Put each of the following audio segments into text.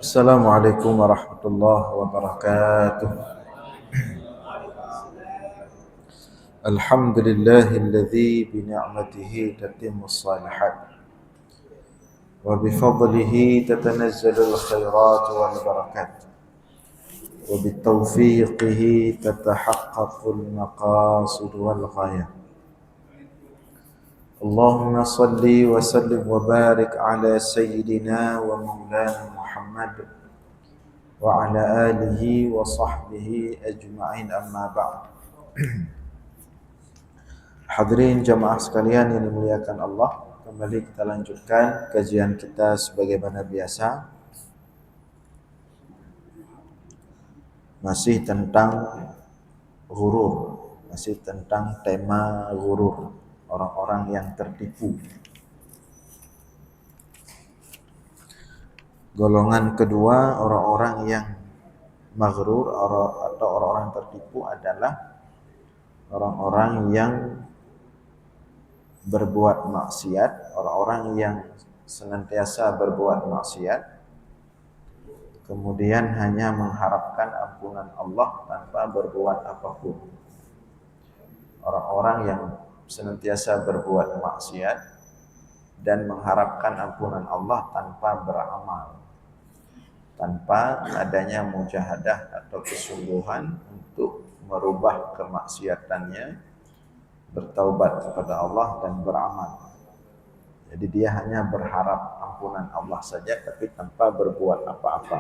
Assalamualaikum warahmatullahi wabarakatuh. Alhamdulillahilladzi bi ni'matihi tatimmus shalihat wa bi fadlihi tatanazzalul khairat wal barakat wa bi tawfiqihi tatahaqqaqul maqasid wal ghayat. Allahumma salli wa sallim wa barik ala sayyidina wa maulana Muhammad wa ala alihi wa sahbihi ajma'in, amma ba'd. Hadirin jamaah sekalian yang dimuliakan Allah, kembali kita lanjutkan kajian kita sebagaimana biasa, masih tentang ghurur, masih tentang tema ghurur, orang-orang yang tertipu. Golongan kedua orang-orang yang maghrur atau orang-orang tertipu adalah orang-orang yang berbuat maksiat, orang-orang yang senantiasa berbuat maksiat, kemudian hanya mengharapkan ampunan Allah tanpa berbuat apapun. Orang-orang yang senantiasa berbuat maksiat dan mengharapkan ampunan Allah tanpa beramal, tanpa adanya mujahadah atau kesungguhan untuk merubah kemaksiatannya, bertaubat kepada Allah dan beramal. Jadi dia hanya berharap ampunan Allah saja tapi tanpa berbuat apa-apa.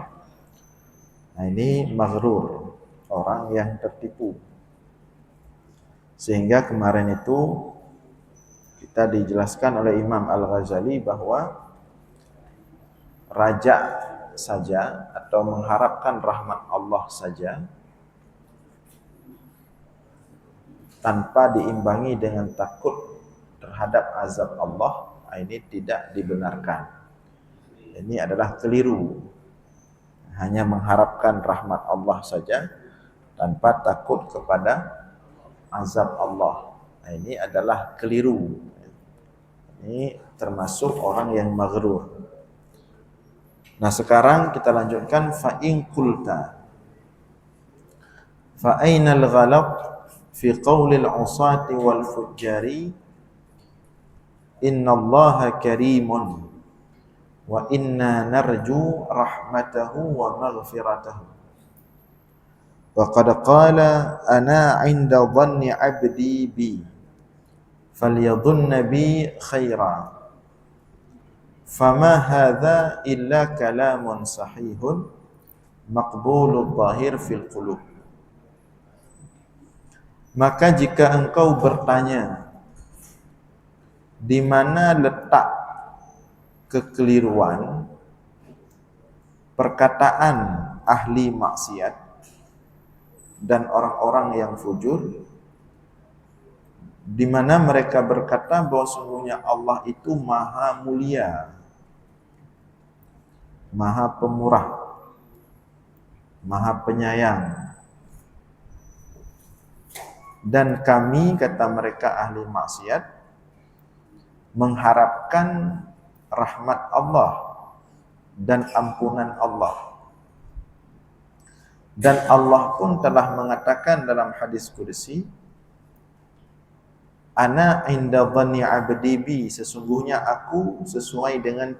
Nah, ini maghrur, orang yang tertipu. Sehingga kemarin itu kita dijelaskan oleh Imam Al-Ghazali bahwa raja saja atau mengharapkan rahmat Allah saja tanpa diimbangi dengan takut terhadap azab Allah, ini tidak dibenarkan. Ini adalah keliru. Hanya mengharapkan rahmat Allah saja tanpa takut kepada azab Allah, ini adalah keliru. Ini termasuk orang yang maghrur. Nah, sekarang kita lanjutkan fa in qulta fa ainal ghalab fi qaulil usati wal fujjari innallaha karimun wa inna narju rahmatahu wa maghfiratahu wa qad qala ana 'inda dhanni 'abdi bi falyadhunna bi khaira fama hadza illa kalamun sahihun maqbulud dhahir fil qulub. Maka jika engkau bertanya di mana letak kekeliruan perkataan ahli maksiat dan orang-orang yang fujur, di mana mereka berkata bahwa sungguhnya Allah itu maha mulia, maha pemurah, maha penyayang. Dan kami, kata mereka ahli maksiat, mengharapkan rahmat Allah dan ampunan Allah. Dan Allah pun telah mengatakan dalam hadis qudsi, ana inda dhanni 'abdi bi, sesungguhnya aku sesuai dengan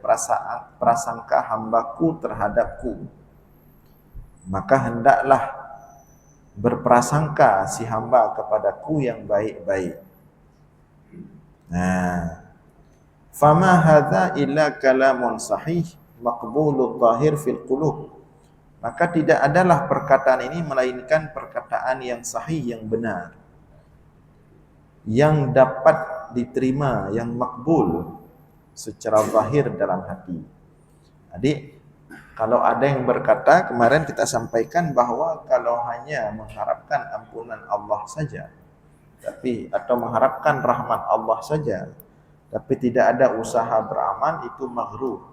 prasangka hambaku terhadapku. Maka hendaklah berprasangka si hamba kepadaku yang baik-baik. Nah, fama hadza illa kalamun sahih maqbulud dhahir fil qulub. Maka tidak adalah perkataan ini melainkan perkataan yang sahih, yang benar, yang dapat diterima, yang makbul secara zahir dalam hati. Jadi kalau ada yang berkata, kemarin kita sampaikan bahwa kalau hanya mengharapkan ampunan Allah saja, atau mengharapkan rahmat Allah saja, tapi tidak ada usaha beramal, itu maghrur.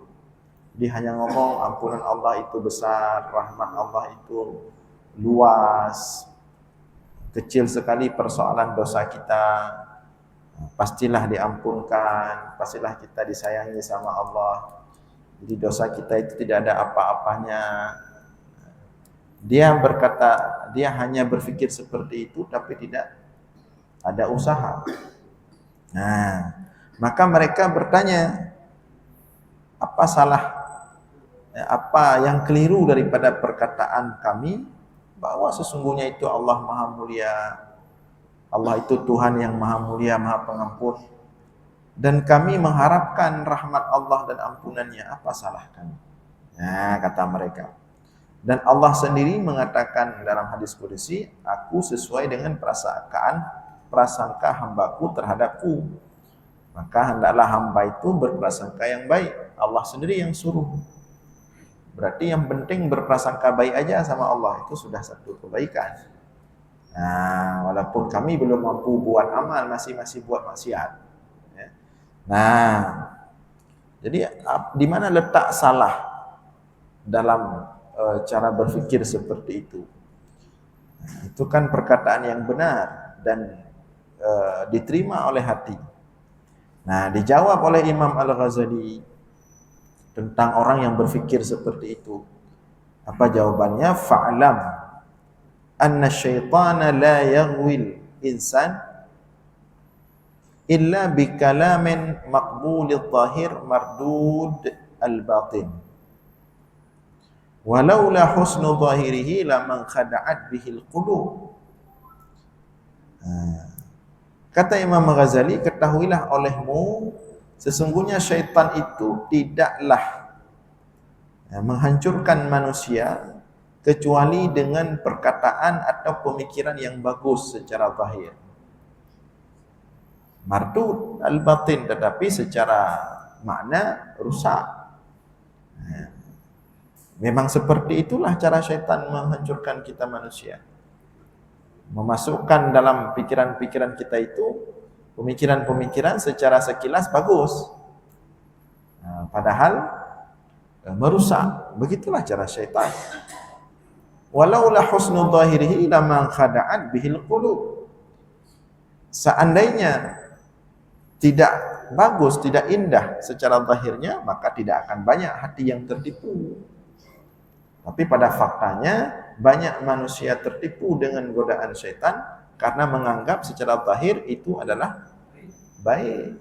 Dia hanya ngomong ampunan Allah itu besar, rahmat Allah itu luas, kecil sekali persoalan dosa kita, pastilah diampunkan, pastilah kita disayangi sama Allah. Jadi dosa kita itu tidak ada apa-apanya. Dia berkata, dia hanya berpikir seperti itu tapi tidak ada usaha. Nah, maka mereka bertanya, apa salah, apa yang keliru daripada perkataan kami bahwa sesungguhnya itu Allah Maha Mulia, Allah itu Tuhan yang Maha Mulia, Maha Pengampun, dan kami mengharapkan rahmat Allah dan ampunannya. Apa salah kami? Nah, kata mereka. Dan Allah sendiri mengatakan dalam hadis qudsi, aku sesuai dengan prasangka hambaku terhadapku. Maka hendaklah hamba itu berprasangka yang baik. Allah sendiri yang suruh. Berarti yang penting berprasangka baik aja sama Allah, itu sudah satu kebaikan. Nah, walaupun kami belum mampu buat amal, masih buat maksiat. Ya. Nah, jadi di mana letak salah dalam cara berpikir seperti itu? Nah, itu kan perkataan yang benar dan diterima oleh hati. Nah, dijawab oleh Imam Al-Ghazali tentang orang yang berpikir seperti itu. Apa jawabannya? Fa'lam anna syaitana la yaghwil insan illa bi kalamin maqbulil zahir mardud al-batin. Walaula husnu zahirihi laman khada'at bihil qulub. Kata Imam Ghazali, ketahuilah olehmu, sesungguhnya syaitan itu tidaklah menghancurkan manusia kecuali dengan perkataan atau pemikiran yang bagus secara zahir. Mardud al-batin, tetapi secara makna rusak. Memang seperti itulah cara syaitan menghancurkan kita manusia. Memasukkan dalam pikiran-pikiran kita itu pemikiran-pemikiran secara sekilas bagus, padahal merusak. Begitulah cara syaitan. Walaula husnu zahirihi laman khada'at bihil qulub. Seandainya tidak bagus, tidak indah secara zahirnya, maka tidak akan banyak hati yang tertipu. Tapi pada faktanya banyak manusia tertipu dengan godaan syaitan karena menganggap secara zahir itu adalah baik.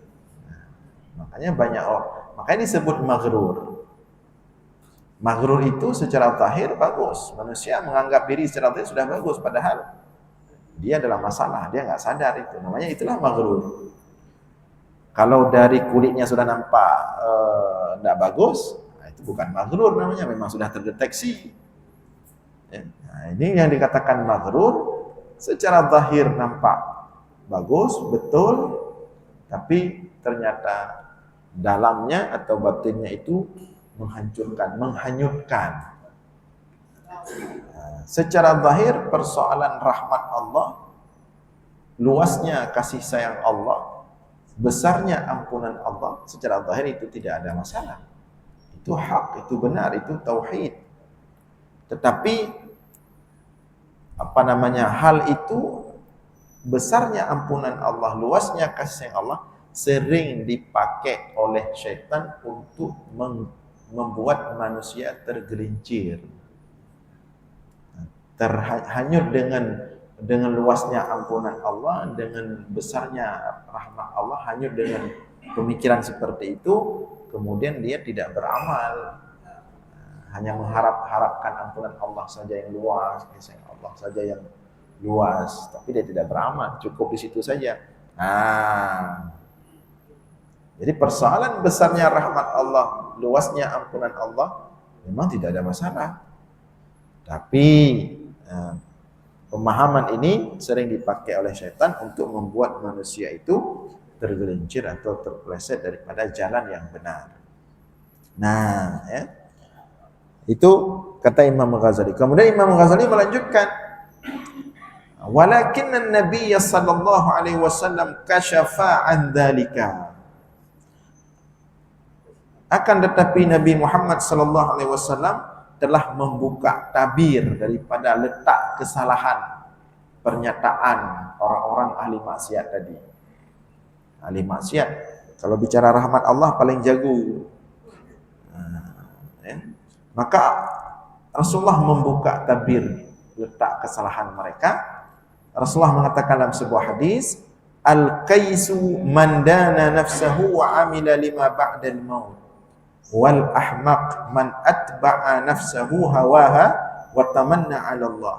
Makanya banyak orang, makanya disebut maghrur. Maghrur itu secara zahir bagus. Manusia menganggap diri secara zahir sudah bagus, padahal dia adalah masalah, dia nggak sadar itu. Namanya itulah maghrur. Kalau dari kulitnya sudah nampak tidak bagus, itu bukan maghrur namanya, memang sudah terdeteksi. Nah, ini yang dikatakan maghrur, secara zahir nampak bagus, betul, tapi ternyata dalamnya atau batinnya itu menghancurkan, menghanyutkan. Secara zahir persoalan rahmat Allah, luasnya kasih sayang Allah, besarnya ampunan Allah, secara zahir itu tidak ada masalah. Itu hak, itu benar, itu tauhid. Tetapi hal itu, besarnya ampunan Allah, luasnya kasih sayang Allah, sering dipakai oleh syaitan untuk membuat manusia tergelincir, terhanyut dengan luasnya ampunan Allah, dengan besarnya rahmat Allah, hanyut dengan pemikiran seperti itu. Kemudian dia tidak beramal, hanya mengharapkan ampunan Allah saja yang luas, kasih Allah saja yang luas, tapi dia tidak beramal, cukup di situ saja. Jadi persoalan besarnya rahmat Allah, luasnya ampunan Allah, memang tidak ada masalah. Tapi pemahaman ini sering dipakai oleh syaitan untuk membuat manusia itu tergelincir atau terpeleset daripada jalan yang benar. Nah, itu kata Imam Ghazali. Kemudian Imam Ghazali melanjutkan, walakinnan Nabiy sallallahu alaihi wasallam kashafa an dzalika. Akan tetapi Nabi Muhammad sallallahu alaihi wasallam telah membuka tabir daripada letak kesalahan pernyataan orang-orang ahli maksiat tadi. Ahli maksiat, kalau bicara rahmat Allah paling jago. Ya. Maka Rasulullah membuka tabir letak kesalahan mereka. Rasulullah mengatakan dalam sebuah hadis, al-qaisu man dana nafsahu wa amila lima ba'dal maut, wal ahmaq man atba'a nafsahu hawaha wa tamanna 'ala Allah.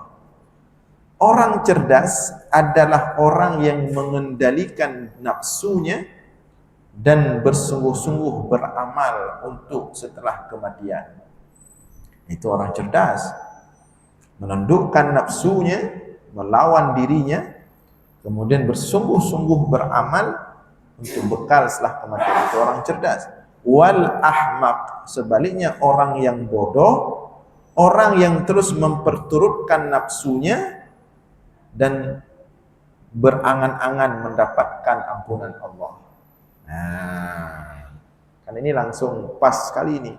Orang cerdas adalah orang yang mengendalikan nafsunya dan bersungguh-sungguh beramal untuk setelah kematian. Itu orang cerdas. Menundukkan nafsunya, melawan dirinya, kemudian bersungguh-sungguh beramal untuk bekal setelah kematian. Itu orang cerdas. Wal ahmaq, sebaliknya orang yang bodoh, orang yang terus memperturutkan nafsunya dan berangan-angan mendapatkan ampunan Allah. Nah, kan ini langsung pas sekali ini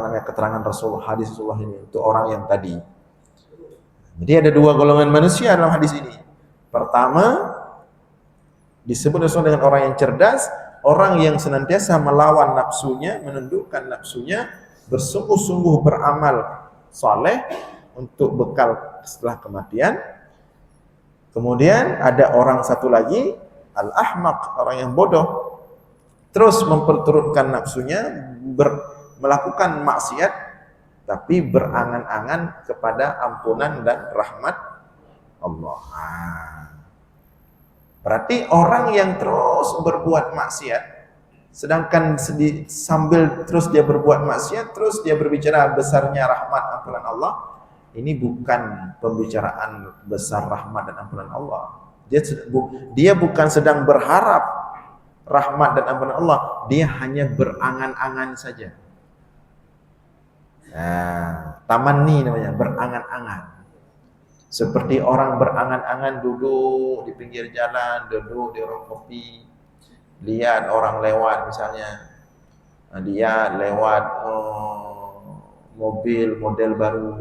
keterangan Rasulullah, hadis Rasulullah ini untuk orang yang tadi. Jadi ada dua golongan manusia dalam hadis ini. Pertama, disebut Rasulullah dengan orang yang cerdas, orang yang senantiasa melawan nafsunya, menundukkan nafsunya, bersungguh-sungguh beramal saleh untuk bekal setelah kematian. Kemudian ada orang satu lagi, al-ahmaq, orang yang bodoh, terus memperturutkan nafsunya, melakukan maksiat, tapi berangan-angan kepada ampunan dan rahmat Allah. Berarti orang yang terus berbuat maksiat, sedangkan sambil terus dia berbuat maksiat, terus dia berbicara besarnya rahmat ampunan Allah, ini bukan pembicaraan besar rahmat dan ampunan Allah. Dia bukan sedang berharap rahmat dan ampunan Allah, dia hanya berangan-angan saja. Nah, tamanni namanya, berangan-angan. Seperti orang berangan-angan duduk di pinggir jalan, duduk di warung kopi, lihat orang lewat misalnya, dia lewat mobil model baru,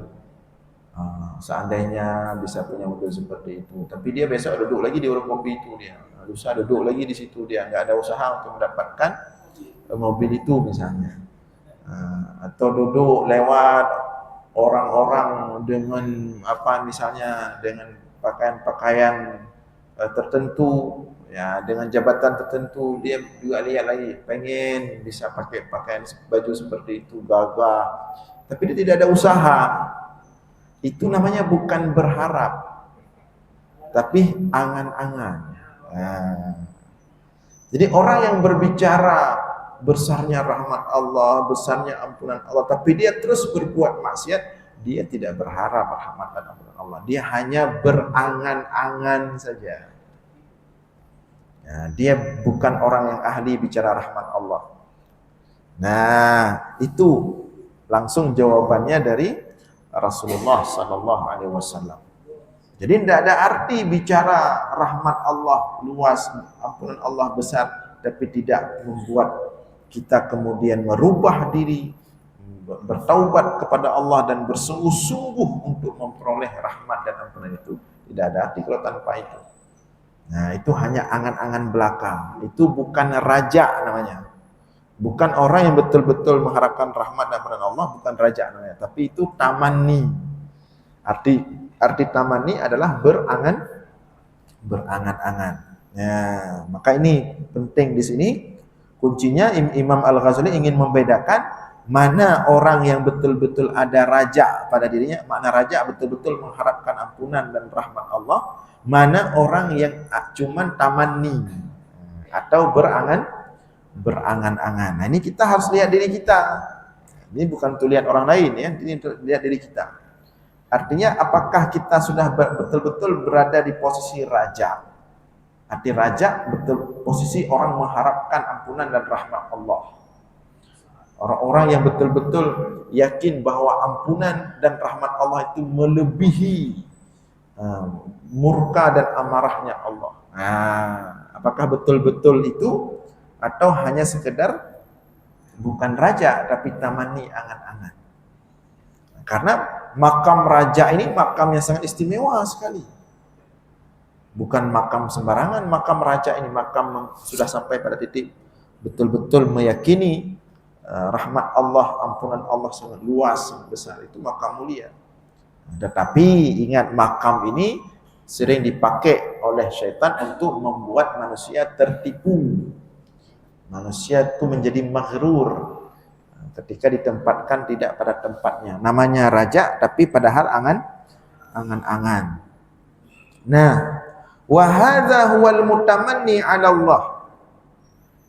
seandainya bisa punya mobil seperti itu, tapi dia besok duduk lagi di warung kopi itu, dia lusa duduk lagi di situ, dia nggak ada usaha untuk mendapatkan mobil itu misalnya. Atau duduk lewat orang-orang dengan misalnya dengan pakaian-pakaian tertentu, ya, dengan jabatan tertentu, dia juga lihat lagi, pengen bisa pakai pakaian baju seperti itu, gagah, tapi dia tidak ada usaha. Itu namanya bukan berharap, tapi angan-angan. Jadi orang yang berbicara besarnya rahmat Allah, besarnya ampunan Allah, tapi dia terus berbuat maksiat, dia tidak berharap rahmat dan ampunan Allah. Dia hanya berangan-angan saja. Nah, dia bukan orang yang ahli bicara rahmat Allah. Nah, itu langsung jawabannya dari Rasulullah Sallallahu Alaihi Wasallam. Jadi tidak ada arti bicara rahmat Allah luas, ampunan Allah besar, tapi tidak membuat kita kemudian merubah diri, bertaubat kepada Allah dan bersungguh-sungguh untuk memperoleh rahmat dan ampunan itu. Tidak ada arti kalau tanpa itu. Nah, itu hanya angan-angan belaka. Itu bukan raja namanya. Bukan orang yang betul-betul mengharapkan rahmat dan ampunan Allah, bukan raja namanya. Tapi itu tamanni. Arti tamanni adalah berangan-angan. Nah, maka ini penting di sini. Kuncinya Imam Al-Ghazali ingin membedakan mana orang yang betul-betul ada raja pada dirinya, makna raja betul-betul mengharapkan ampunan dan rahmat Allah, mana orang yang cuman tamanni atau berangan-angan. Nah, ini kita harus lihat diri kita. Ini bukan untuk lihat orang lain ya, ini untuk lihat diri kita. Artinya apakah kita sudah betul-betul berada di posisi raja? Arti raja betul posisi orang mengharapkan ampunan dan rahmat Allah. Orang-orang yang betul-betul yakin bahwa ampunan dan rahmat Allah itu melebihi murka dan amarahnya Allah. Nah, apakah betul-betul itu atau hanya sekedar bukan raja tapi tamanni angan-angan? Karena makam raja ini makam yang sangat istimewa sekali. Bukan makam sembarangan, makam raja ini makam sudah sampai pada titik betul-betul meyakini rahmat Allah, ampunan Allah sangat luas, sangat besar, itu makam mulia. Tetapi ingat, makam ini sering dipakai oleh syaitan untuk membuat manusia tertipu. Manusia itu menjadi maghrur ketika ditempatkan tidak pada tempatnya. Namanya raja tapi padahal angan-angan. Nah, wa hadza huwal mutamanni 'ala Allah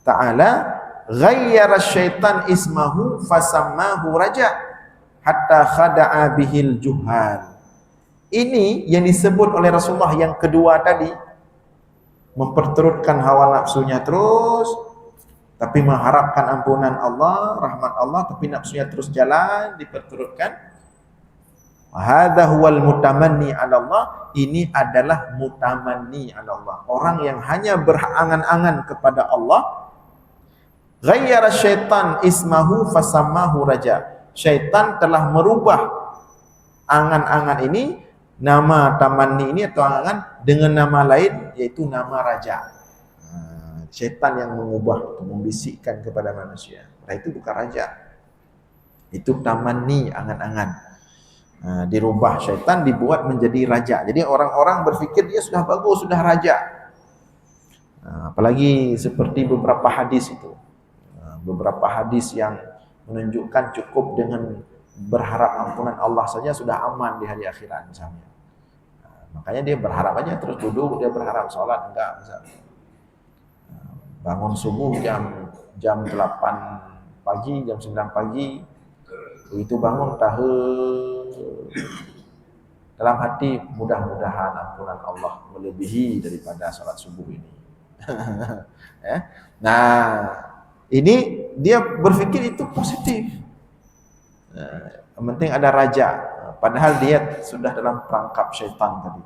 Ta'ala, ghayyara syaitan ismahu fasammahu raja hatta khada'a bihil juhal. Ini yang disebut oleh Rasulullah yang kedua tadi, memperturutkan hawa nafsunya terus, tapi mengharapkan ampunan Allah, rahmat Allah, tapi nafsunya terus jalan, diperturutkan. Hadza huwal mutamanni 'ala Allah, ini adalah mutamanni 'ala Allah, orang yang hanya berangan-angan kepada Allah. Ghayyara syaitan ismahu fasammahu raja. Syaitan telah merubah angan-angan ini, nama tamanni ini atau angan dengan nama lain, yaitu nama raja. Syaitan yang mengubah, membisikkan kepada manusia. Nah, itu bukan raja. Itu tamanni, angan-angan. Dirubah syaitan, dibuat menjadi raja. Jadi orang-orang berfikir dia sudah bagus, sudah raja. Apalagi seperti beberapa hadis itu. Beberapa hadis yang menunjukkan cukup dengan berharap ampunan Allah saja sudah aman di hari akhirat misalnya. Makanya dia berharap aja terus duduk, dia berharap sholat enggak misalnya. Bangun subuh jam 8 pagi, jam 9 pagi, itu bangun dalam hati, mudah-mudahan ampunan Allah melebihi daripada sholat subuh ini. Nah, ini dia berpikir itu positif. Yang penting ada raja, padahal dia sudah dalam perangkap syaitan tadi.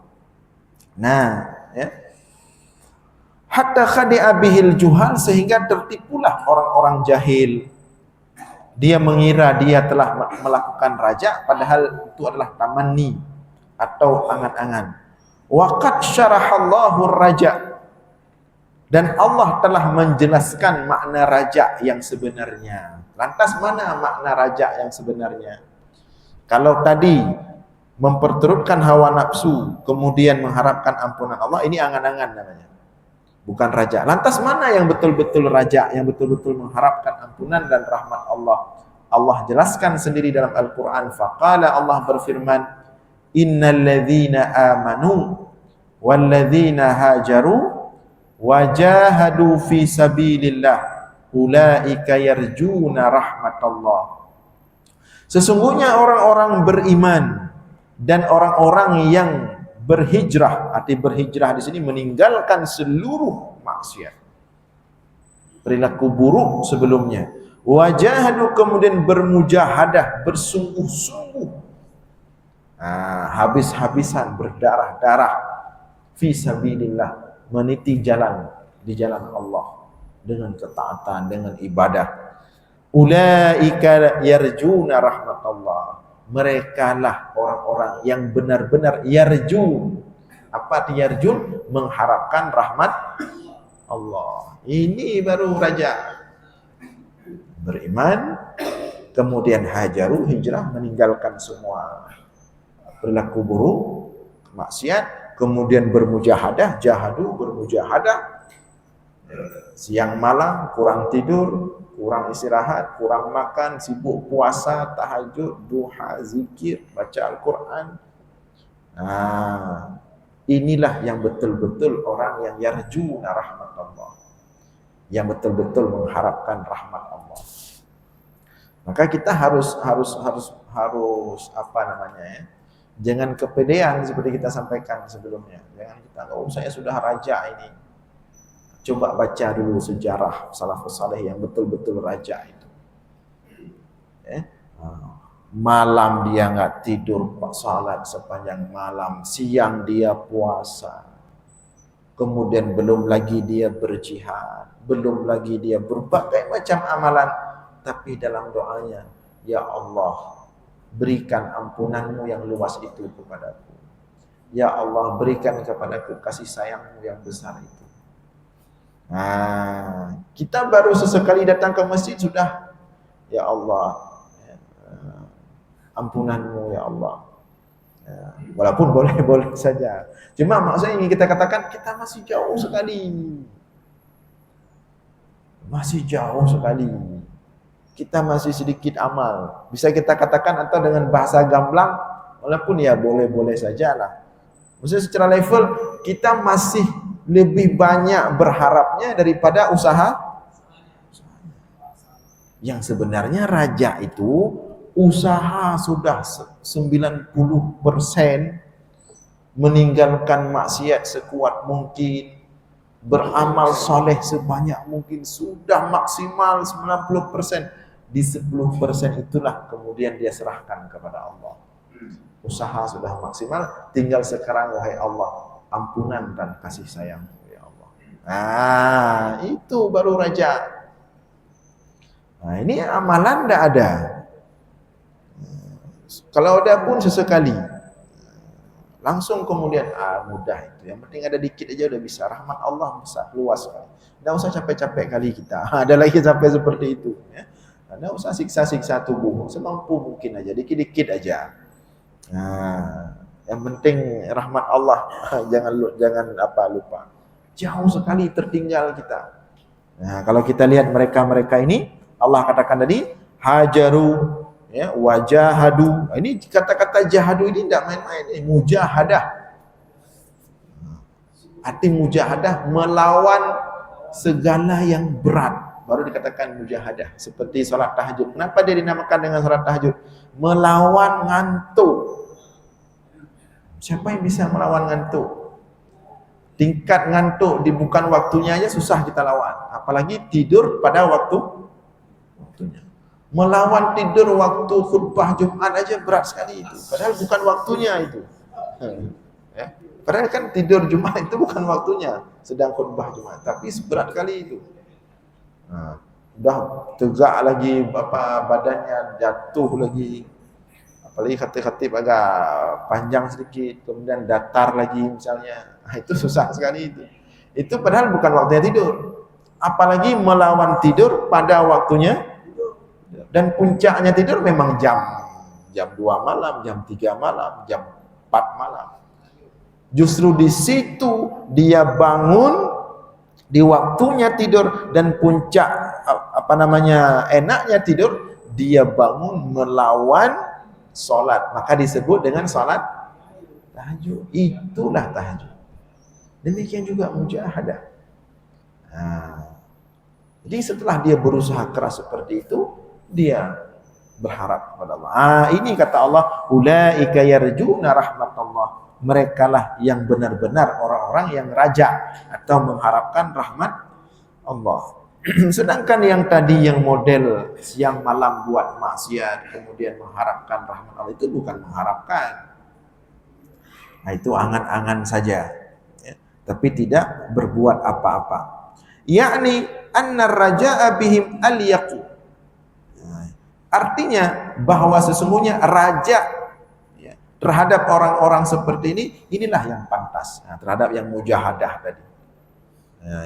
Nah, ya. Hatta khadi'a bihil juhal, sehingga tertipulah orang-orang jahil. Dia mengira dia telah melakukan raja, padahal itu adalah tamanni atau angan-angan. Wa qad syarahallahu raja, dan Allah telah menjelaskan makna raja yang sebenarnya. Lantas mana makna raja yang sebenarnya? Kalau tadi memperturutkan hawa nafsu, kemudian mengharapkan ampunan Allah, ini angan-angan namanya, bukan raja. Lantas mana yang betul-betul raja, yang betul-betul mengharapkan ampunan dan rahmat Allah? Allah jelaskan sendiri dalam Al-Quran. Faqala, Allah berfirman, innal ladzina amanu wal ladzina hajaru wajahadu fi sabilillah ulaika yarjuna rahmatallah. Sesungguhnya orang-orang beriman dan orang-orang yang berhijrah, arti berhijrah di sini meninggalkan seluruh maksiat, perilaku buruk sebelumnya. Wajahadu, kemudian bermujahadah, bersungguh-sungguh, habis-habisan, berdarah-darah, fi sabilillah, meniti jalan di jalan Allah dengan ketaatan, dengan ibadah. Ulaika yarjuna rahmatullah, merekalah orang-orang yang benar-benar yarjun. Apa arti yarjun? Mengharapkan rahmat Allah. Ini baru raja. Beriman, kemudian hajaru, hijrah, meninggalkan semua perilaku buruk, maksiat, kemudian bermujahadah, jahadu, bermujahadah, siang malam kurang tidur, kurang istirahat, kurang makan, sibuk puasa, tahajud, duha, zikir, baca Al-Quran. Inilah yang betul-betul orang yang yarjuna rahmat Allah, yang betul-betul mengharapkan rahmat Allah. Maka kita harus apa namanya ya? Jangan kepedean seperti kita sampaikan sebelumnya. Jangan kita, oh saya sudah raja ini. Coba baca dulu sejarah salafus saleh yang betul-betul raja itu. Malam dia nggak tidur, salat sepanjang malam. Siang dia puasa. Kemudian belum lagi dia berjihad. Belum lagi dia berbagai macam amalan. Tapi dalam doanya, ya Allah, berikan ampunanmu yang luas itu kepadaku. Ya Allah, berikan kepadaku kasih sayangmu yang besar itu. Kita baru sesekali datang ke masjid sudah ya Allah, ampunanmu ya Allah. Walaupun boleh-boleh saja. Cuma maksudnya ingin kita katakan kita masih jauh sekali. Masih jauh sekali. Kita masih sedikit amal. Bisa kita katakan atau dengan bahasa gamblang, walaupun ya boleh-boleh sajalah. Maksudnya secara level kita masih lebih banyak berharapnya daripada usaha. Yang sebenarnya raja itu usaha sudah 90%, meninggalkan maksiat sekuat mungkin, beramal soleh sebanyak mungkin, sudah maksimal 90%. Di 10% itulah kemudian dia serahkan kepada Allah. Usaha sudah maksimal, tinggal sekarang wahai Allah, ampunan dan kasih sayang ya Allah. Nah, itu baru raja. Nah, ini amalan tidak ada. Kalau ada pun sesekali. Langsung kemudian mudah itu. Yang penting ada dikit aja udah bisa. Rahmat Allah besar, luas sekali. Tidak usah capek-capek kali kita. Ada lagi sampai seperti itu ya. Tidak usah siksa-siksa tubuh. Semampu mungkin aja, dikit-dikit aja. Nah, yang penting rahmat Allah jangan lupa. Jauh sekali tertinggal kita. Nah, kalau kita lihat mereka ini, Allah katakan tadi hajaru, ya, wajahadu. Ini kata-kata jahadu ini tidak main-main, ini mujahadah. Arti mujahadah melawan segala yang berat. Baru dikatakan mujahadah. Seperti salat tahajud. Kenapa dia dinamakan dengan salat tahajud? Melawan ngantuk. Siapa yang bisa melawan ngantuk? Tingkat ngantuk di bukan waktunya aja susah kita lawan. Apalagi tidur pada waktunya. Melawan tidur waktu khutbah Jumat aja berat sekali itu. Padahal bukan waktunya itu. Ya. Padahal kan tidur Jumat itu bukan waktunya. Sedang khutbah Jumat. Tapi berat kali itu. Nah, udah tegak lagi badannya, jatuh lagi. Apalagi khatib agak panjang sedikit, kemudian datar lagi misalnya. Nah, itu susah sekali itu. Itu padahal bukan waktunya tidur. Apalagi melawan tidur pada waktunya. Dan puncaknya tidur memang jam 2 malam, jam 3 malam, jam 4 malam. Justru di situ dia bangun di waktunya tidur, dan puncak enaknya tidur, dia bangun melawan solat, maka disebut dengan solat tahajud. Itulah tahajud. Demikian juga mujahadah. Nah, jadi setelah dia berusaha keras seperti itu, dia berharap kepada Allah. Ini kata Allah, ulaika yarjuna rahmatullah. Merekalah yang benar-benar orang-orang yang raja atau mengharapkan rahmat Allah. Sedangkan yang tadi yang model siang malam buat maksiat kemudian mengharapkan rahmat Allah, itu bukan mengharapkan. Nah, itu angan-angan saja ya. Tapi tidak berbuat apa-apa. Yakni anna raja'a bihim al-yaqu. Artinya bahwa sesungguhnya raja terhadap orang-orang seperti ini, inilah yang pantas. Nah, terhadap yang mujahadah tadi,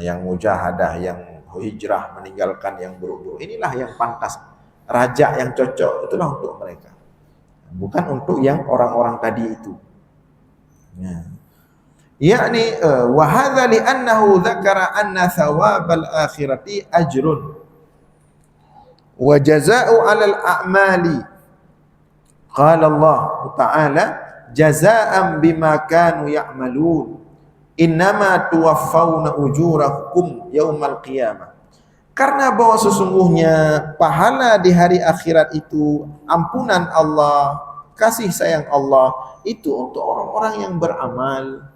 yang mujahadah, yang hijrah, meninggalkan yang buruk-buruk, inilah yang pantas. Raja yang cocok itulah untuk mereka, bukan untuk yang orang-orang tadi itu. Yakni wa hadza li annahu dzakara anna thawabal akhirati ajrun wa jazaa'u 'alal a'mali. Qala Allah Ta'ala jazaa'an bima kanu ya'malun innama tuwaffawna ujurakum yaumal qiyamah. Karena bahwa sesungguhnya pahala di hari akhirat itu, ampunan Allah, kasih sayang Allah itu untuk orang-orang yang beramal.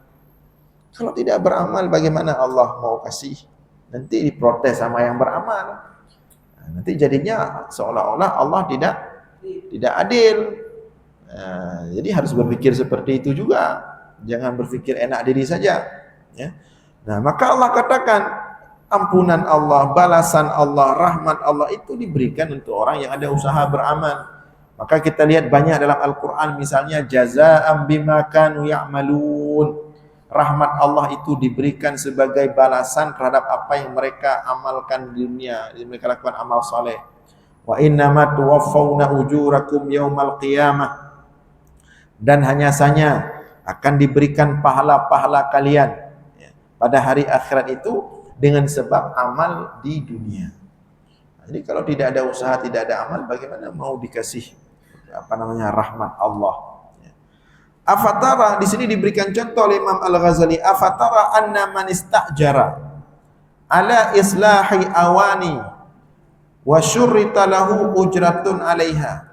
Kalau tidak beramal, bagaimana Allah mau kasih? Nanti diprotes sama yang beramal. Nanti jadinya seolah-olah Allah tidak adil. Jadi harus berpikir seperti itu juga. Jangan berpikir enak diri saja ya. Nah, maka Allah katakan ampunan Allah, balasan Allah, rahmat Allah itu diberikan untuk orang yang ada usaha beramal. Maka kita lihat banyak dalam Al-Quran, misalnya jazaa'an bima kanu ya'malun. Rahmat Allah itu diberikan sebagai balasan terhadap apa yang mereka amalkan di dunia, yang mereka lakukan amal soleh. Wa innama tuwaffawna ujurakum yaumal qiyamah. Dan hanya saja akan diberikan pahala-pahala kalian pada hari akhirat itu dengan sebab amal di dunia. Jadi kalau tidak ada usaha, tidak ada amal, bagaimana mau dikasih rahmat Allah? Afatara, di sini diberikan contoh oleh Imam Al-Ghazali, afatara anna man istajara ala islahi awani wa syurrita lahu ujratun 'alaiha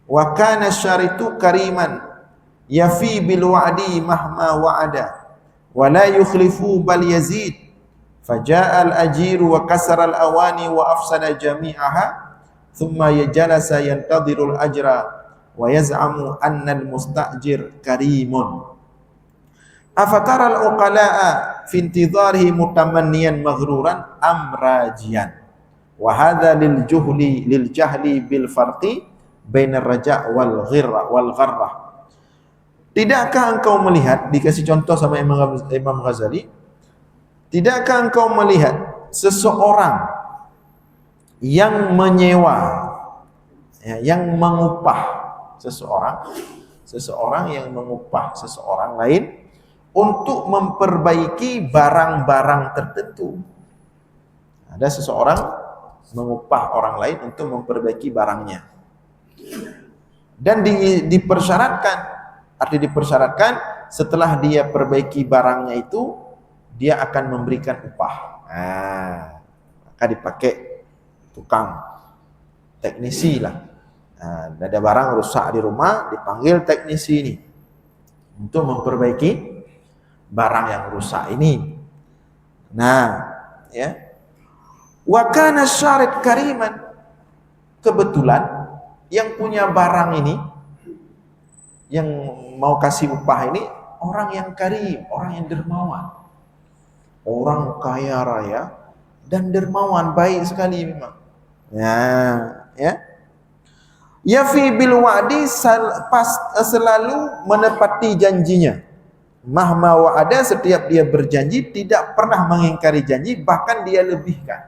wa kana syaritu kariman yafi bil wa'di mahma wa'ada wa la yukhlifu bal yazid faja'a al ajiru wa kasara al awani wa afsada jami'aha thumma yajalasa yantadhiru al ajra wa yaz'amu anna al mustajir karimun. Afatara al uqala'a fi intidharihi mutamanniyan maghruran amrajian wa hadha lil jahli bil farqi bainar raja' wal gharrah. Tidakkah engkau melihat, dikasih contoh sama Imam Ghazali, tidakkah engkau melihat seseorang yang menyewa, yang mengupah seseorang yang mengupah seseorang lain untuk memperbaiki barang-barang tertentu. Ada seseorang mengupah orang lain untuk memperbaiki barangnya. Dan dipersyaratkan setelah dia perbaiki barangnya itu, dia akan memberikan upah. Maka dipakai tukang, teknisi lah. Ada barang rusak di rumah, dipanggil teknisi ini untuk memperbaiki barang yang rusak ini. Wa kana syarid kariman, kebetulan yang punya barang ini, yang mau kasih upah ini orang yang karim, orang yang dermawan, orang kaya raya dan dermawan, baik sekali memang. Yafi bil wa'di, selalu menepati janjinya. Mahma wa'ada, setiap dia berjanji tidak pernah mengingkari janji, bahkan dia lebihkan.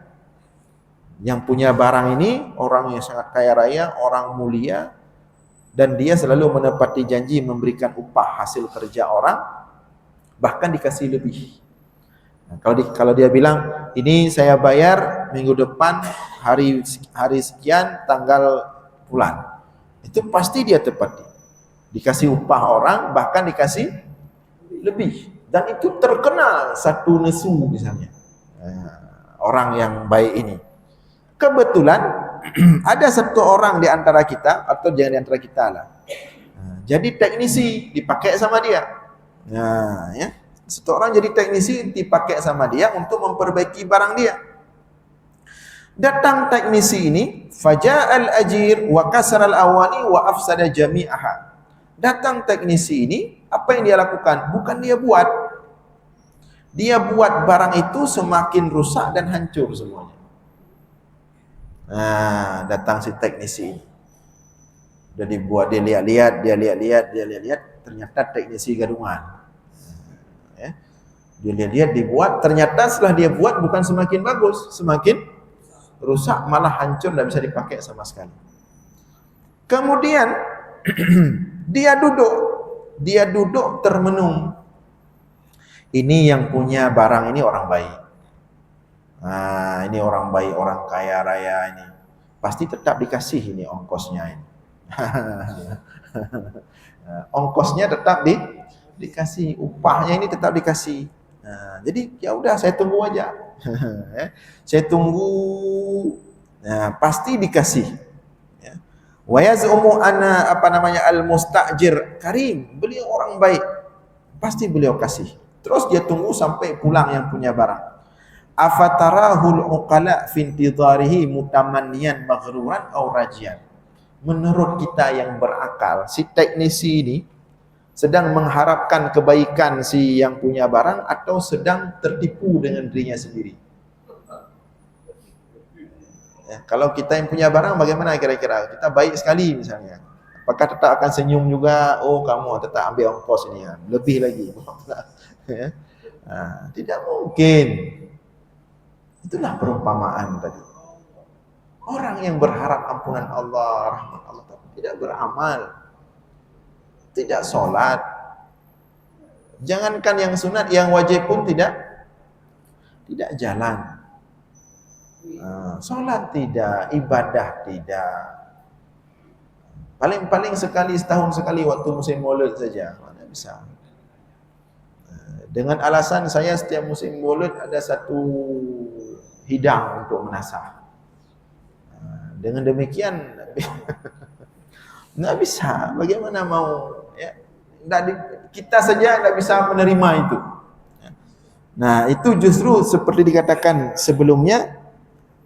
Yang punya barang ini orang yang sangat kaya raya, orang mulia, dan dia selalu menepati janji memberikan upah hasil kerja orang, bahkan dikasih lebih. Kalau dia bilang, ini saya bayar minggu depan hari sekian tanggal bulan, itu pasti dia tepati. Dikasih upah orang, bahkan dikasih lebih. Dan itu terkenal satu nesu misalnya, orang yang baik ini. Kebetulan ada satu orang di antara kita, atau jangan di antara kita lah, jadi teknisi, dipakai sama dia. Satu orang jadi teknisi, dipakai sama dia untuk memperbaiki barang dia. Datang teknisi ini, faja'al ajir wa kasral awani wa afsada jami'aha. Datang teknisi ini, apa yang dia lakukan? Bukan dia buat. Dia buat barang itu semakin rusak dan hancur semuanya. Datang si teknisi ini. Udah dibuat, dia lihat, ternyata teknisi gadungan. Dia lihat, dibuat, ternyata setelah dia buat bukan semakin bagus, semakin rusak, malah hancur, tidak bisa dipakai sama sekali. Kemudian dia duduk termenung. Ini yang punya barang ini orang baik. Ini orang baik, orang kaya raya ini. Pasti tetap dikasih ini ongkosnya ini. Ongkosnya tetap dikasih, upahnya ini tetap dikasih. Jadi ya udah, saya tunggu aja. Saya tunggu, pasti dikasih. Wa yaz'umu anna al-mustajir karim, beliau orang baik, pasti beliau kasih. Terus dia tunggu sampai pulang yang punya barang. Afatarahul uqala fi intidharihi mutamanniyan maghruran aw rajian. Menurut kita yang berakal, si teknisi ini sedang mengharapkan kebaikan si yang punya barang atau sedang tertipu dengan dirinya sendiri? Kalau kita yang punya barang, bagaimana kira-kira? Kita baik sekali misalnya, apakah tetap akan senyum juga? Oh, kamu tetap ambil ongkos ini ya, lebih lagi. Tidak mungkin. Itulah perumpamaan tadi. Orang yang berharap ampunan Allah, rahmat Allah, tapi tidak beramal, tidak sholat, jangankan yang sunat, yang wajib pun tidak jalan. Sholat tidak, ibadah tidak. Paling-paling sekali setahun sekali waktu musim maulid saja, mana bisa. Dengan alasan saya setiap musim maulid ada satu hidang untuk menasah. Dengan demikian nggak bisa. Bagaimana mau? Ya, kita saja nggak bisa menerima itu. Nah, itu justru seperti dikatakan sebelumnya,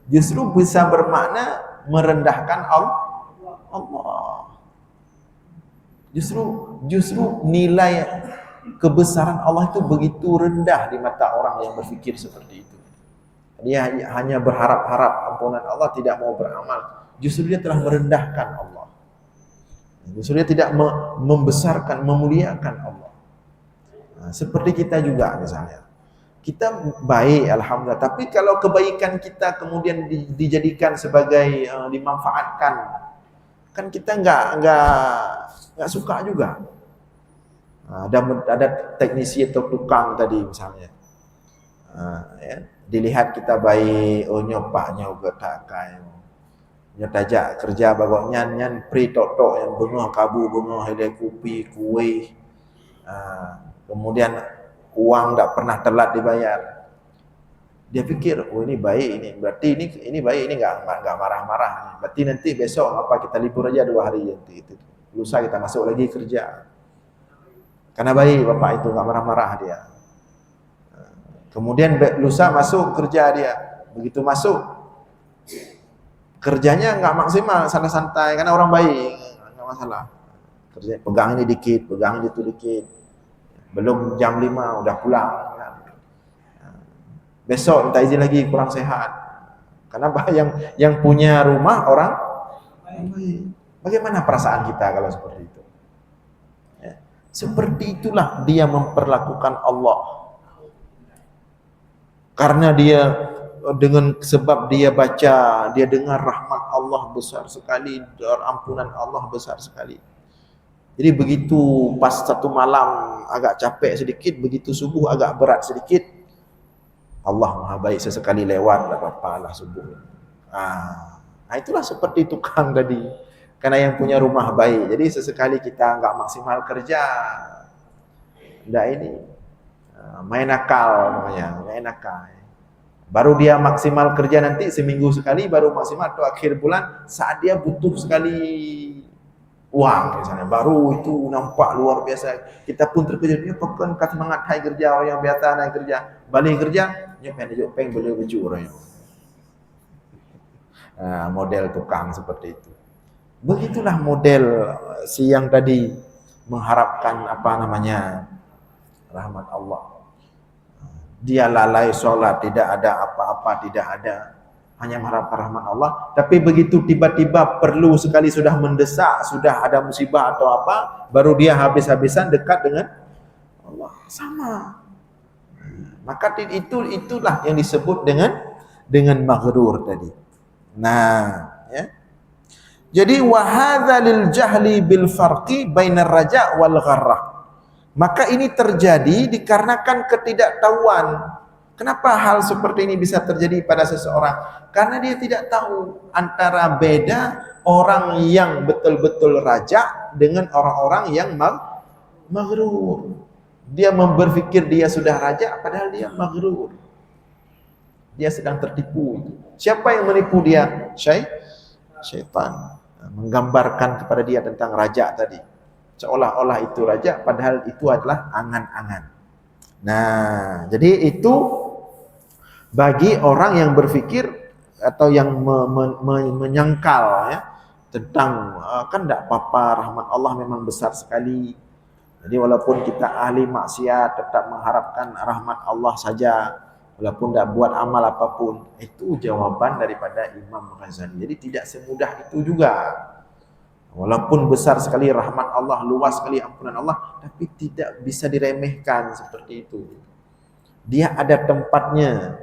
justru bisa bermakna merendahkan Allah. Justru nilai kebesaran Allah itu begitu rendah di mata orang yang berpikir seperti itu. Dia hanya berharap-harap ampunan Allah, tidak mau beramal. Justru dia telah merendahkan Allah. Justru dia tidak membesarkan, memuliakan Allah. Nah, seperti kita juga misalnya. Kita baik, alhamdulillah. Tapi kalau kebaikan kita kemudian dijadikan sebagai dimanfaatkan, kan kita nggak suka juga. Nah, ada teknisi atau tukang tadi misalnya. Ya, dilihat kita baik, oh nyopaknya juga tak kaya. Nyotajak kerja bagoknya nyan pri tok yang bengah kabu bengah hele kopi kuih. Kemudian uang tak pernah telat dibayar. Dia pikir, oh ini baik ini, berarti ini baik, ini enggak marah-marah. Berarti nanti besok apa kita libur aja 2 hari nanti itu. Lusa kita masuk lagi kerja. Karena baik bapak itu enggak marah-marah dia. Kemudian lusa masuk kerja dia. Begitu masuk kerjanya enggak maksimal, santai-santai karena orang baik, enggak masalah. Kerja pegang ini dikit, pegang itu dikit. Belum jam 5 udah pulang. Besok minta izin lagi, kurang sehat. Kenapa? Yang punya rumah orang baik. Bagaimana perasaan kita kalau seperti itu? Ya. Seperti itulah dia memperlakukan Allah. Karena dia dengan sebab dia baca, dia dengar rahmat Allah besar sekali, ampunan Allah besar sekali. Jadi begitu pas satu malam agak capek sedikit, begitu subuh agak berat sedikit, Allah maha baik, sesekali lewat tak apa-apa lah subuh. Nah itulah seperti tukang tadi. Karena yang punya rumah baik, jadi sesekali kita enggak maksimal kerja, enggak ini main nakal namanya, main nakal. Baru dia maksimal kerja nanti seminggu sekali, baru maksimal atau akhir bulan saat dia butuh sekali uang misalnya, baru itu nampak luar biasa. Kita pun terkejut, dia pokoknya semangat hai kerja, orang yang biasa naik kerja, balik kerja, dia peng boleh baju orang. Model tukang seperti itu. Begitulah model siang tadi mengharapkan rahmat Allah. Dia lalai sholat, tidak ada apa-apa, tidak ada, hanya mengharapkan rahmat Allah. Tapi begitu tiba-tiba perlu sekali, sudah mendesak, sudah ada musibah atau apa, baru dia habis-habisan dekat dengan Allah. Sama. Maka itulah yang disebut dengan maghrur tadi. Nah, ya. Jadi wahadza lil jahli bil farqi bainar raja wal gharrah. Maka ini terjadi dikarenakan ketidaktahuan. Kenapa hal seperti ini bisa terjadi pada seseorang? Karena dia tidak tahu antara beda orang yang betul-betul raja dengan orang-orang yang maghrur. Dia berpikir dia sudah raja padahal dia maghrur. Dia sedang tertipu. Siapa yang menipu dia? Syaitan. Menggambarkan kepada dia tentang raja tadi. Seolah-olah itu raja, padahal itu adalah angan-angan. Nah, jadi itu bagi orang yang berpikir atau yang menyangkal ya, tentang kan tidak apa-apa, rahmat Allah memang besar sekali. Jadi walaupun kita ahli maksiat, tetap mengharapkan rahmat Allah saja. Walaupun tidak buat amal apapun. Itu jawaban daripada Imam Ghazali. Jadi tidak semudah itu juga. Walaupun besar sekali rahmat Allah, luas sekali ampunan Allah, tapi tidak bisa diremehkan seperti itu. Dia ada tempatnya.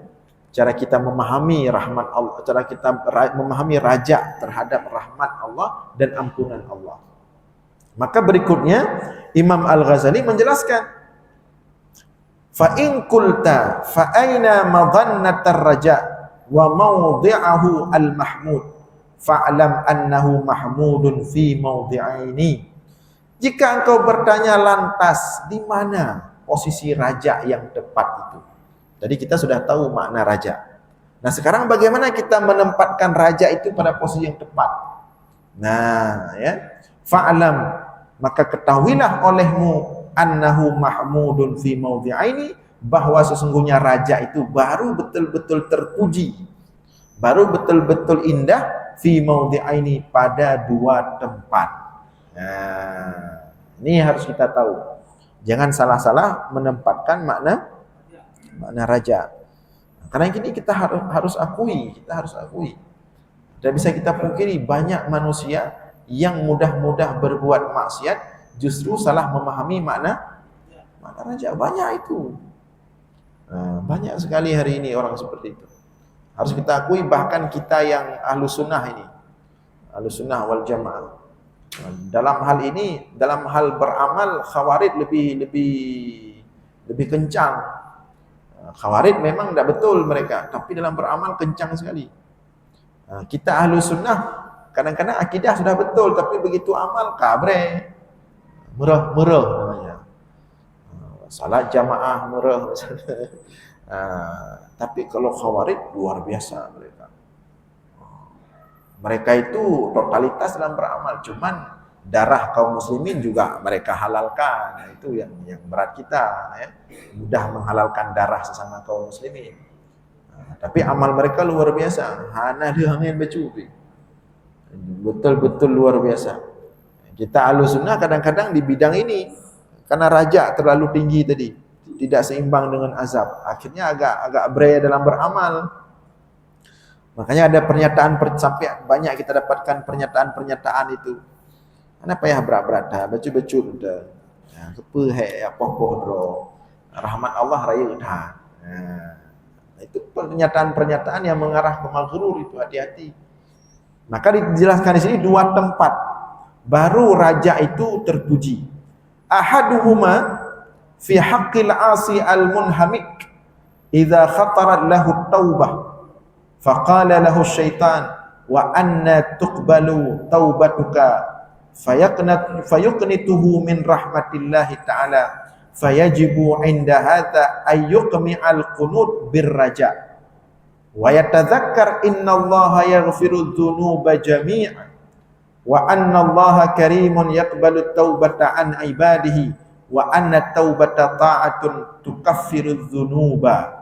cara kita memahami rahmat Allah, cara kita memahami raja terhadap rahmat Allah dan ampunan Allah. Maka berikutnya Imam Al-Ghazali menjelaskan, fa in qulta fa aina madhannatar raja wa mawdi'ahu al-mahmud fa'lam annahu mahmudun fi mawdi'aini. Jika engkau bertanya lantas di mana posisi raja yang tepat itu. Jadi kita sudah tahu makna raja. Nah, sekarang bagaimana kita menempatkan raja itu pada posisi yang tepat? Nah, ya. Fa'lam, maka ketahuilah olehmu annahu mahmudun fi mawdi'aini, bahwa sesungguhnya raja itu baru betul-betul terpuji, baru betul-betul indah fi mawdi'aini, pada dua tempat. Nah, ini harus kita tahu. Jangan salah-salah menempatkan makna raja. Karena ini kita harus akui, tidak bisa kita pungkiri banyak manusia yang mudah-mudah berbuat maksiat justru salah memahami makna raja. Banyak itu. Banyak sekali hari ini orang seperti itu. Harus kita akui, bahkan kita yang ahlu sunnah ini, ahlu sunnah wal jamaah, dalam hal ini, dalam hal beramal, khawarij lebih kencang. Khawarij memang tidak betul mereka, tapi dalam beramal kencang sekali. Kita ahlu sunnah kadang-kadang akidah sudah betul, tapi begitu amal kabre, merah namanya. Salat jamaah merah. Tapi kalau khawarij luar biasa mereka. Mereka itu totalitas dalam beramal, cuman darah kaum muslimin juga mereka halalkan. Nah, itu yang berat kita, ya. Mudah menghalalkan darah sesama kaum muslimin. Tapi amal mereka luar biasa. Hana dia angin becubi. Betul-betul luar biasa. Kita Ahlussunnah kadang-kadang di bidang ini, karena raja terlalu tinggi tadi, tidak seimbang dengan azab, akhirnya agak berea dalam beramal. Makanya ada pernyataan, sampai banyak kita dapatkan pernyataan itu. Kenapa ya berat-berat dah, becu-becu dah. Kepa apa-apa dro. Rahmat Allah raya dah. Itu pernyataan-pernyataan yang mengarah ke maghrur, itu hati-hati. Maka dijelaskan di sini dua tempat baru raja itu terpuji. Ahaduhuma fi haqqil 'asi al-munhamik idza khatarat lahu taubah faqala lahu syaitan wa anna tuqbalu taubatuka fayuqnituhu min rahmatillahi ta'ala fayajibu 'inda hadza ayyuqmi'al qunut birraja wa yatadhakkar innallaha yaghfiru dzunuba jami'an wa annallaha karimun yaqbalu taubata an ibadihi wa anna taubata ta'atun tukaffiru dzunuba.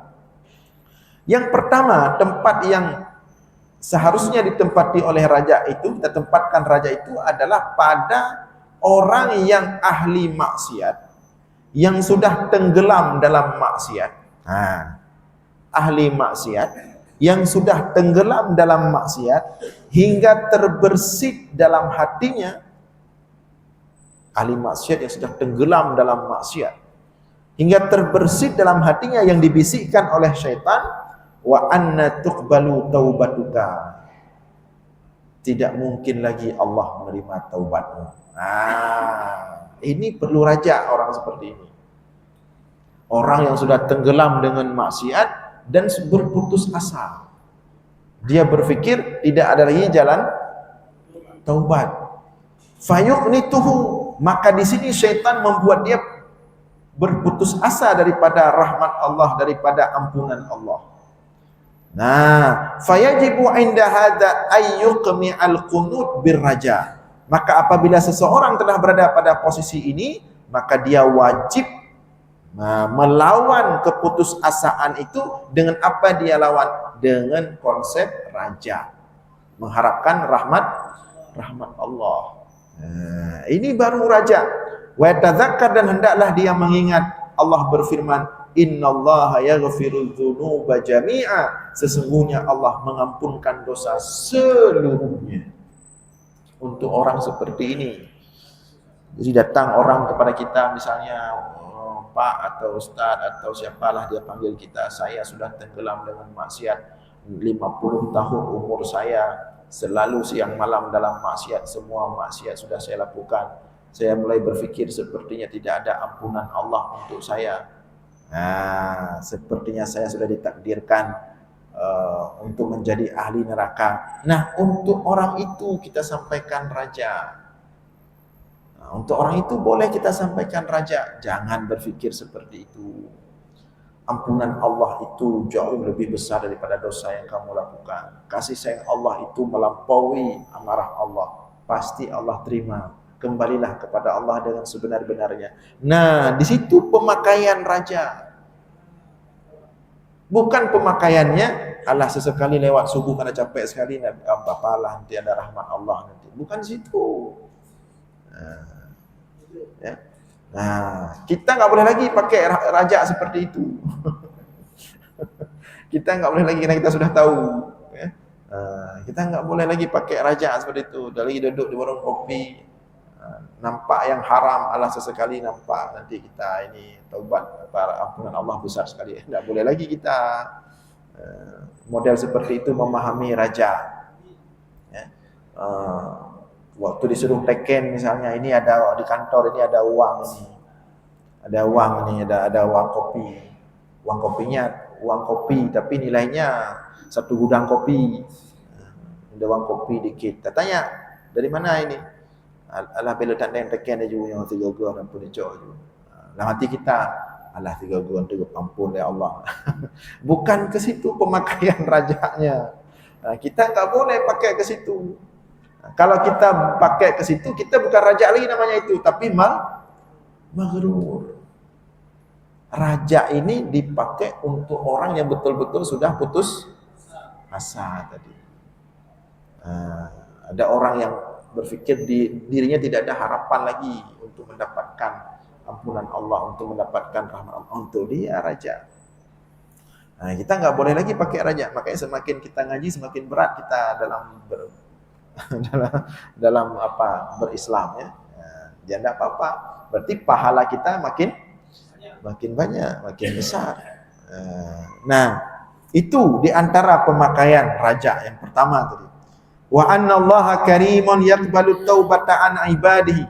Yang pertama, tempat yang seharusnya ditempati oleh raja itu, kita tempatkan raja itu adalah pada orang yang ahli maksiat, yang sudah tenggelam dalam maksiat. Ahli maksiat yang sudah tenggelam dalam maksiat hingga terbersit dalam hatinya. Ahli maksiat yang sudah tenggelam dalam maksiat hingga terbersit dalam hatinya yang dibisikkan oleh syaitan, wa anna tuqbalu taubatuka, tidak mungkin lagi Allah menerima taubatmu. Ini perlu raja orang seperti ini. Orang yang sudah tenggelam dengan maksiat dan berputus asa. Dia berpikir tidak ada lagi jalan taubat. Fayuqnituhu, maka di sini syaitan membuat dia berputus asa daripada rahmat Allah, daripada ampunan Allah. Fayajibu 'inda hadza ayyuqmi'al qunut birraja. Maka apabila seseorang telah berada pada posisi ini, maka dia wajib melawan keputusasaan itu dengan apa dia lawan? Dengan konsep raja, mengharapkan rahmat Allah. Ini baru raja. Wa tadzakkar, dan hendaklah dia mengingat Allah berfirman, innallaha yaghfiru dzunuba jami'a, sesungguhnya Allah mengampunkan dosa seluruhnya. Untuk orang seperti ini, jadi datang orang kepada kita misalnya, Pak atau Ustaz atau siapalah dia panggil kita, saya sudah tenggelam dengan maksiat 50 tahun umur saya, selalu siang malam dalam maksiat, semua maksiat sudah saya lakukan. Saya mulai berfikir sepertinya tidak ada ampunan Allah untuk saya. Nah, sepertinya saya sudah ditakdirkan untuk menjadi ahli neraka. Nah, untuk orang itu kita sampaikan raja. Nah, untuk orang itu boleh kita sampaikan raja. Jangan berfikir seperti itu. Ampunan Allah itu jauh lebih besar daripada dosa yang kamu lakukan. Kasih sayang Allah itu melampaui amarah Allah. Pasti Allah terima. Kembalilah kepada Allah dengan sebenar-benarnya. Nah, di situ pemakaian raja. Bukan pemakaiannya, Allah sesekali lewat subuh karena capek sekali, apalah nanti ada rahmat Allah nanti. Bukan situ. Ya. Nah, kita nggak boleh lagi pakai raja seperti itu. Kita nggak boleh lagi karena kita sudah tahu. Ya. Kita nggak boleh lagi pakai raja seperti itu. Dah lagi duduk di warung kopi, nampak yang haram, Allah sesekali nampak, nanti kita ini taubat, para ampunan Allah besar sekali. Tidak boleh lagi kita model seperti itu memahami raja. Ya. Waktu disuruh teken misalnya, ini ada di kantor ini ada uang ini, ada uang kopi, uang kopinya uang kopi tapi nilainya 1 gudang kopi, ada uang kopi dikit. Katanya dari mana ini? Allah bila tak ada yang teken dia juga yang 3 gudang ampun dia juga. Dalam hati kita, Allah 3 gudang tu ampun ya Allah. Bukan ke situ pemakaian rajanya. Kita enggak boleh pakai ke situ. Kalau kita pakai ke situ, kita bukan raja lagi namanya itu, tapi maghrur. Raja ini dipakai untuk orang yang betul-betul sudah putus asa tadi. Ada orang yang berfikir dirinya tidak ada harapan lagi untuk mendapatkan ampunan Allah, untuk mendapatkan rahmat Allah, untuk dia raja. Nah, kita nggak boleh lagi pakai raja. Makanya semakin kita ngaji semakin berat kita dalam berislam ya. Dia tidak apa-apa. Berarti pahala kita makin banyak, makin besar. Nah, itu di antara pemakaian raja yang pertama tadi. Wa anna Allaha karimun yaqbalu taubata an ibadihi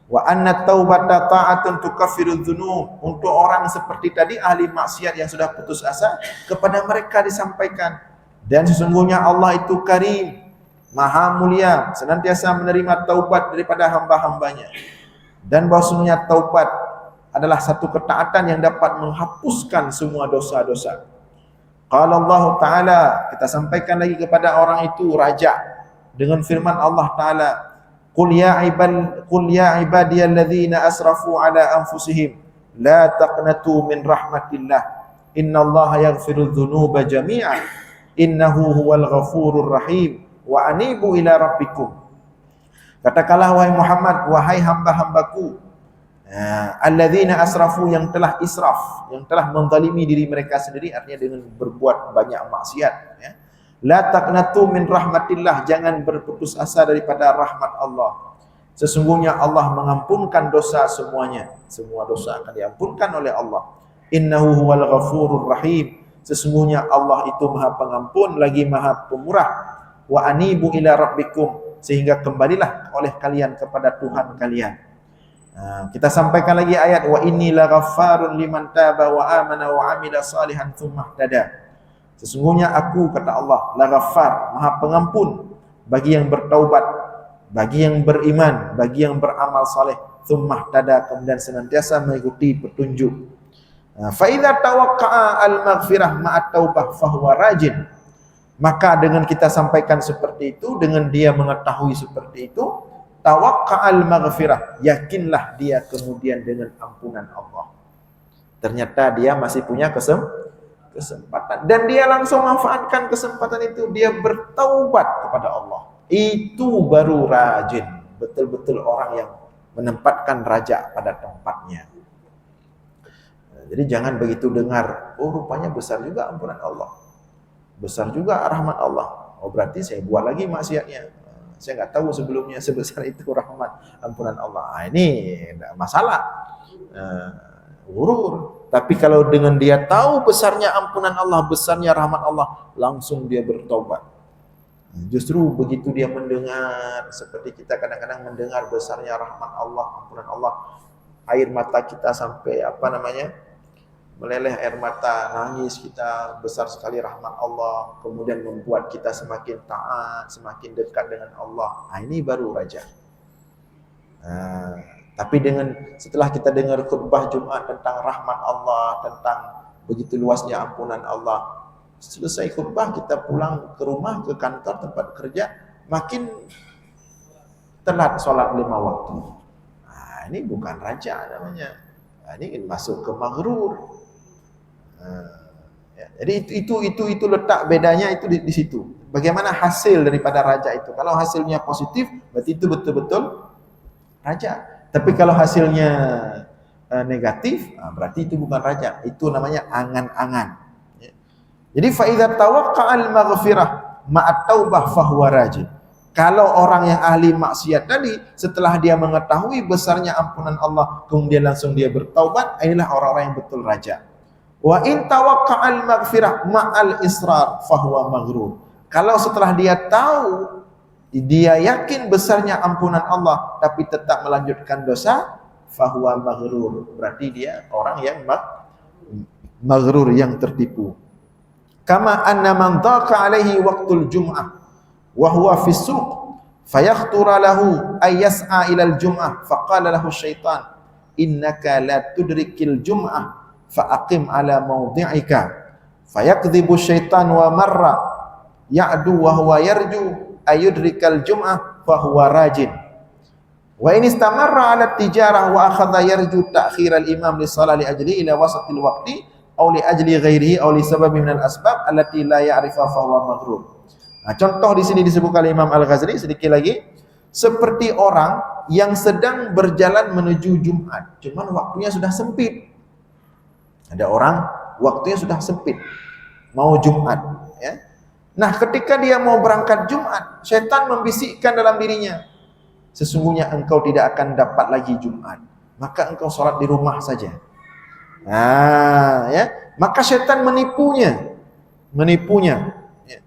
wa anna taubata ta'atun tukaffiru dzunub. Untuk orang seperti tadi ahli maksiat yang sudah putus asa, kepada mereka disampaikan, dan sesungguhnya Allah itu karim, maha mulia, senantiasa menerima taubat daripada hamba-hambanya, dan bahwasanya taubat adalah satu ketaatan yang dapat menghapuskan semua dosa-dosa. Qala Allah Ta'ala, kita sampaikan lagi kepada orang itu raja dengan firman Allah Ta'ala, Qul ya ibadiyalladzina asrafu ala anfusihim la taqnatu min rahmatillah innallaha yaghfiru dzunuba jami'an innahu huwal ghafurur rahim wa anibu ila rabbikum. Katakanlah wahai Muhammad, wahai hamba-hambaku, alladzina asrafu, yang telah israf, yang telah menzalimi diri mereka sendiri, artinya dengan berbuat banyak maksiat ya. La taqnatu min rahmatillah, jangan berputus asa daripada rahmat Allah. Sesungguhnya Allah mengampunkan dosa semuanya, semua dosa akan diampunkan oleh Allah. Innahu huwal ghafurur rahim, sesungguhnya Allah itu Maha Pengampun lagi Maha Pemurah. Wa anibu ila rabbikum, sehingga kembalilah oleh kalian kepada Tuhan kalian. Kita sampaikan lagi ayat wa inni laghaffarun liman taba wa amana wa amila salihan tsumma ihtada. Sesungguhnya aku, kata Allah, laghaffar, Maha Pengampun bagi yang bertaubat, bagi yang beriman, bagi yang beramal saleh, tsumma ihtada, kemudian senantiasa mengikuti petunjuk. Fa idza tawaqqa'a al-maghfirah ma'at taubah fa huwa rajin. Maka dengan kita sampaikan seperti itu, dengan dia mengetahui seperti itu, tawakka'al maghfirah, yakinlah dia kemudian dengan ampunan Allah. Ternyata dia masih punya kesempatan, dan dia langsung manfaatkan kesempatan itu, dia bertaubat kepada Allah. Itu baru rajin, betul-betul orang yang menempatkan raja pada tempatnya. Jadi jangan begitu dengar, oh rupanya besar juga ampunan Allah, besar juga rahmat Allah, oh berarti saya buat lagi maksiatnya, saya nggak tahu sebelumnya sebesar itu rahmat ampunan Allah. Ini masalah. Gurur. Tapi kalau dengan dia tahu besarnya ampunan Allah, besarnya rahmat Allah, langsung dia bertobat. Justru begitu dia mendengar, seperti kita kadang-kadang mendengar besarnya rahmat Allah, ampunan Allah, air mata kita sampai meleleh air mata, nangis kita, besar sekali rahmat Allah, kemudian membuat kita semakin taat, semakin dekat dengan Allah. Ini baru raja. Tapi setelah kita dengar khutbah Jumat tentang rahmat Allah, tentang begitu luasnya ampunan Allah, selesai khutbah kita pulang ke rumah, ke kantor, tempat kerja, makin telat sholat 5 waktu. Ini bukan raja namanya. Ini masuk ke maghrur. Jadi itu letak bedanya itu di situ. Bagaimana hasil daripada raja itu? Kalau hasilnya positif, berarti itu betul-betul raja. Tapi kalau hasilnya negatif, berarti itu bukan raja. Itu namanya angan-angan. Jadi fa'idha tawaqqa'al maghfirah ma'at taubah fahuwa rajin. Kalau orang yang ahli maksiat tadi, setelah dia mengetahui besarnya ampunan Allah, kemudian langsung dia bertaubat, inilah orang-orang yang betul raja. Wa in tawaqqa'al maghfirah ma'al israr fahuwa maghrur. Kalau setelah dia tahu, dia yakin besarnya ampunan Allah, tapi tetap melanjutkan dosa, fahuwa maghrur. Berarti dia orang yang maghrur, yang tertipu. Kama anna man dhaqa alaihi waqtul jum'ah wa huwa fi suq fayakhtura lahu ay yas'a ila al-jum'ah faqala lahu syaitan innaka la tudrikil jum'ah fa aqim ala mawdi'ika fayakdhibu syaitan wa marra ya'du wa huwa yarju ayudrikal jum'ah fa huwa rajin wa in istamarra ala tijarah wa akhadha yarju ta'khir al-imam li shalah li ajli ila wasatil waqti aw li ajli ghairihi aw li sababi minal asbab allati la ya'rifa fa huwa maghrur. Contoh di sini disebutkan oleh Imam Al-Ghazali sedikit lagi, seperti orang yang sedang berjalan menuju Jumat, cuman waktunya sudah sempit. Ada orang waktunya sudah sempit, mau Jumat, ya. Nah, ketika dia mau berangkat Jumat, syaitan membisikkan dalam dirinya, sesungguhnya engkau tidak akan dapat lagi Jumat, maka engkau sholat di rumah saja. Ya, maka syaitan menipunya. Ya.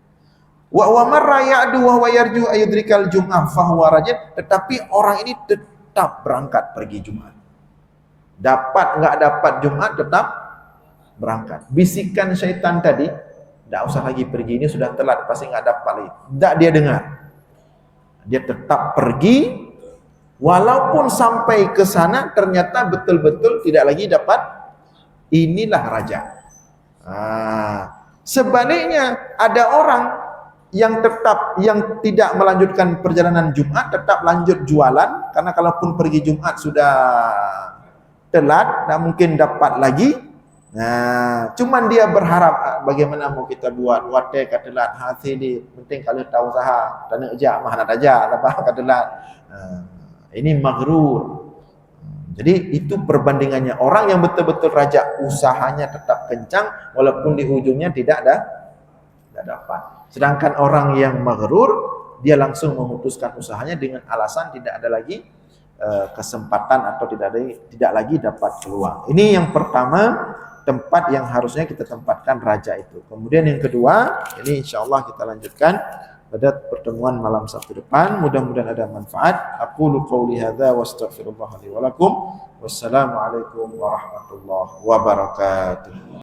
Wa marra ya'du wa huwa yarju ayudrikal jum'ah fa huwa rajin, tetapi orang ini tetap berangkat pergi Jumat. Dapat enggak dapat Jumat tetap berangkat. Bisikan syaitan tadi, enggak usah lagi pergi, ini sudah telat, pasti enggak dapat lagi. Enggak dia dengar. Dia tetap pergi, walaupun sampai ke sana ternyata betul-betul tidak lagi dapat. Inilah raja. Sebaliknya ada orang yang tidak melanjutkan perjalanan Jumat, tetap lanjut jualan, karena kalaupun pergi Jumat sudah telat, tak mungkin dapat lagi. Cuman dia berharap, bagaimana mau kita buat wate katelat hati di, penting kalau tahu usaha, tanah ejak mah nak aja apa katelat. Ini maghrur. Jadi itu perbandingannya. Orang yang betul-betul raja, usahanya tetap kencang walaupun di ujungnya tidak dapat. Sedangkan orang yang maghrur, dia langsung memutuskan usahanya dengan alasan tidak ada lagi kesempatan atau tidak lagi dapat peluang. Ini yang pertama, tempat yang harusnya kita tempatkan raja itu. Kemudian yang kedua, ini insyaallah kita lanjutkan pada pertemuan malam Sabtu depan. Mudah-mudahan ada manfaat. Aqulu qouli hadza wa astaghfirullah li wa lakum. Wassalamualaikum warahmatullahi wabarakatuh.